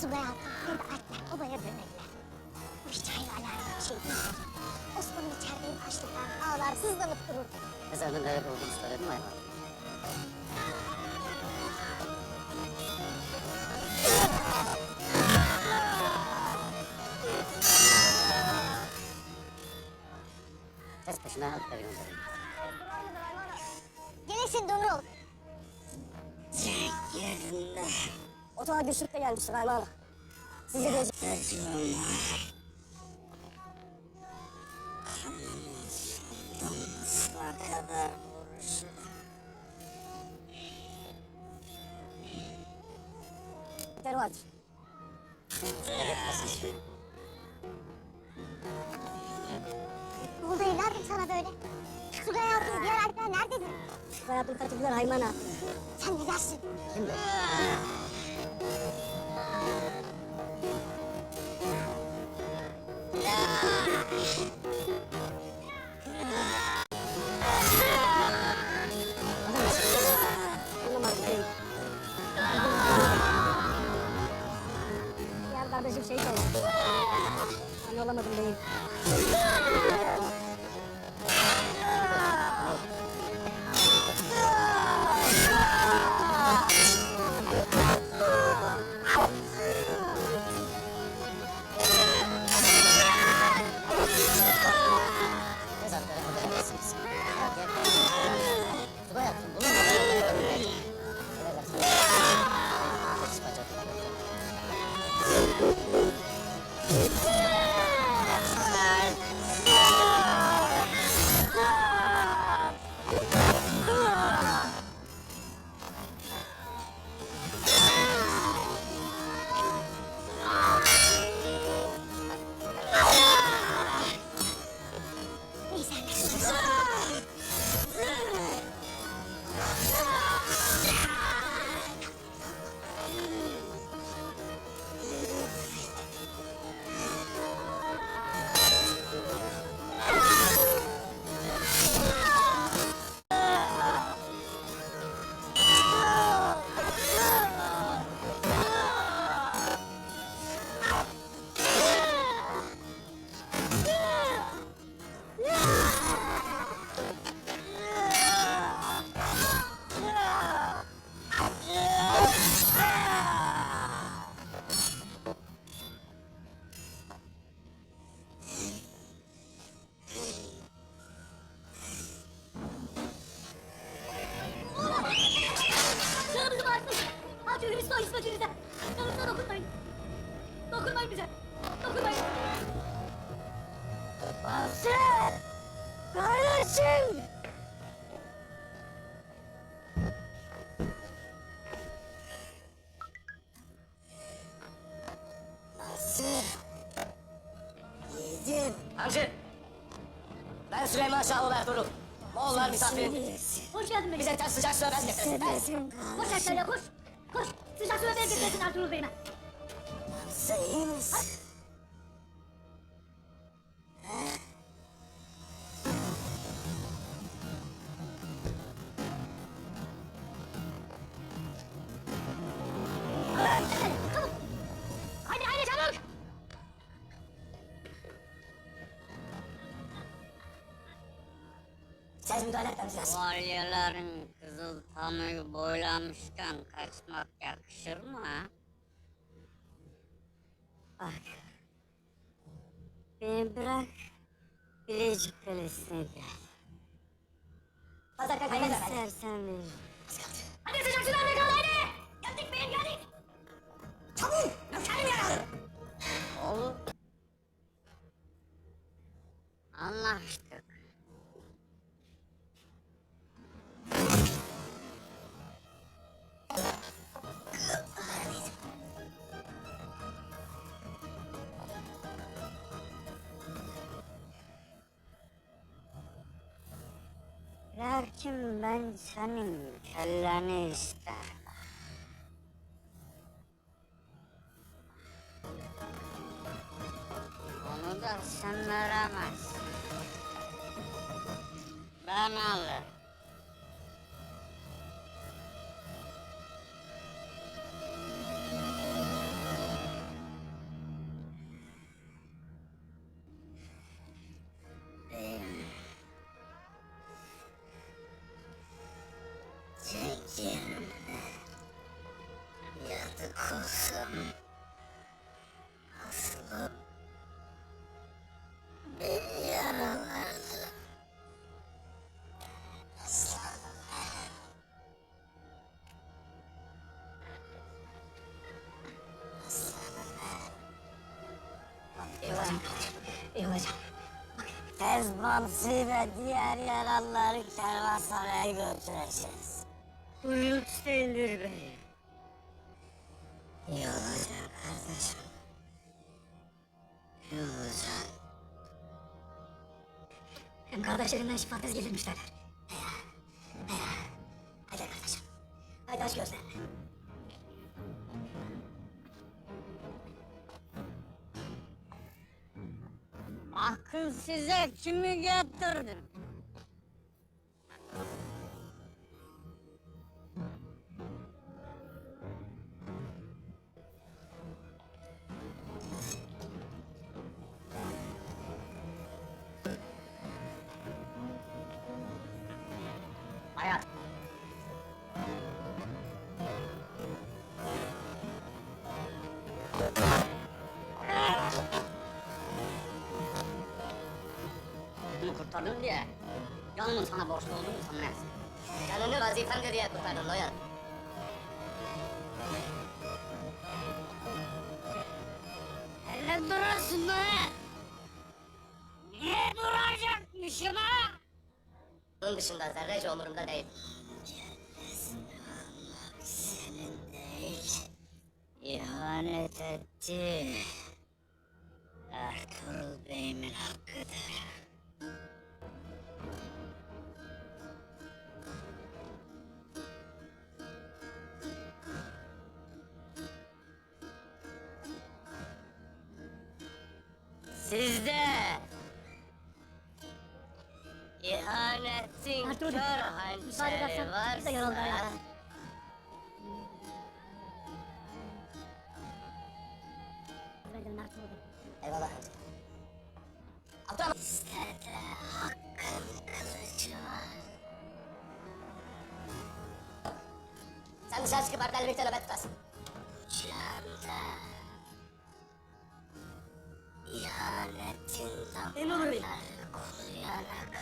Tugay Altan bir de Alpler obaya dönmediler. Bu hiç hayra alakalı bir şey değil. Osman'ın içerideyim açlıktan ağlar sızlanıp dururdu. Mezarının nerede olduğunu söyledin mi hayvan? Tez peşinden Alpleri gönderin. Gelesin Dumrul. Yerinde Otağa güçlükle gelmiştir hayvan. Sizi de... acıyorlar. Sonuna kadar vuruşur. Tervat. Ne oldu evladım sana böyle? Tugay Altan diğer Alpler nerededir? Hayatını kaçırdılar haymana. Sen ne dersin? Şimdi. Anlamadım beyim. Diğer kardeşim şehit oldu. Ben olamadım beyim. Mezarları ödemezsiniz. Tugay Altan bulunmadan ödemeyecek. Neyse Canımızı bağışlayın. Hacı Hristo hizmetinize. Canımıza dokunmayın. Dokunmayın bize. Dokunmayın. Basri! Kardeşim! Basri! Yiğidim! Hamşin! Ben Süleyman Şahlı Ertuğrul. Moğollar misafirin. Hoş geldin be. Bize ters sıcak su ben getirin. Sedesim Koş aşağıya koş. Koş. Sıcak suya ver getirsin Ertuğrul Bey'ime. Sen iyi misin? Çabuk. Haydi haydi çabuk. Siz müdahale etmemiz lazım. Valyaların kızıl tamayı boylamışken kaçmak yakışır mı ha? Bak. Beni bırak. Bilecik Kalesi'ne gel. Fazla kalk Ne hayvan. istersen veririm. Hadi sıcak suya ver kal haydi. Geldik beyim geldik. Çabuk! Nökerim yaralı. Olur. Anlaştık. Lakin ben senin kelleni isterim. Onu da sen veremezsin. Ben alırım. yerimde yatık olsam asılıp beni yaralardı. İyi hocam. İyi hocam. Tezbapçı ve diğer yaralıları kervansaray götüreceğiz. Buyurun Sayılır Bey. İyi olacak kardeşim. İyi olacak. Hem kardeşlerinden şifa tez getirmişler. Hadi kardeşim. Hadi aç gözlerini. Akıl size kimi getirdim? Hayat. Bunu kurtardım diye canımın sana borçlu olduğunu sanmıyorsun. Canını vazifemdir diye kurtardın Noyan. Hele durasın be! Niye duracakmışım ha? Bunun dışında zerrece umurumda değil. Senin değil, ihanet etti. Ertuğrul Bey'imin hakkıdır. Sizde ihanetin Ertuğrul, kör müsaade hançeri edersen biz de yolda varsa ayrılalım. Efendim Ertuğrul Bey. Eyvallah hacı. Abdurrahman. bizde de hakkın kılıcı var. Sen dışarı çıkıp harplerle birlikte nöbet tutarsın. Cihanda ihanetin Memur Bey. damarları kuruyana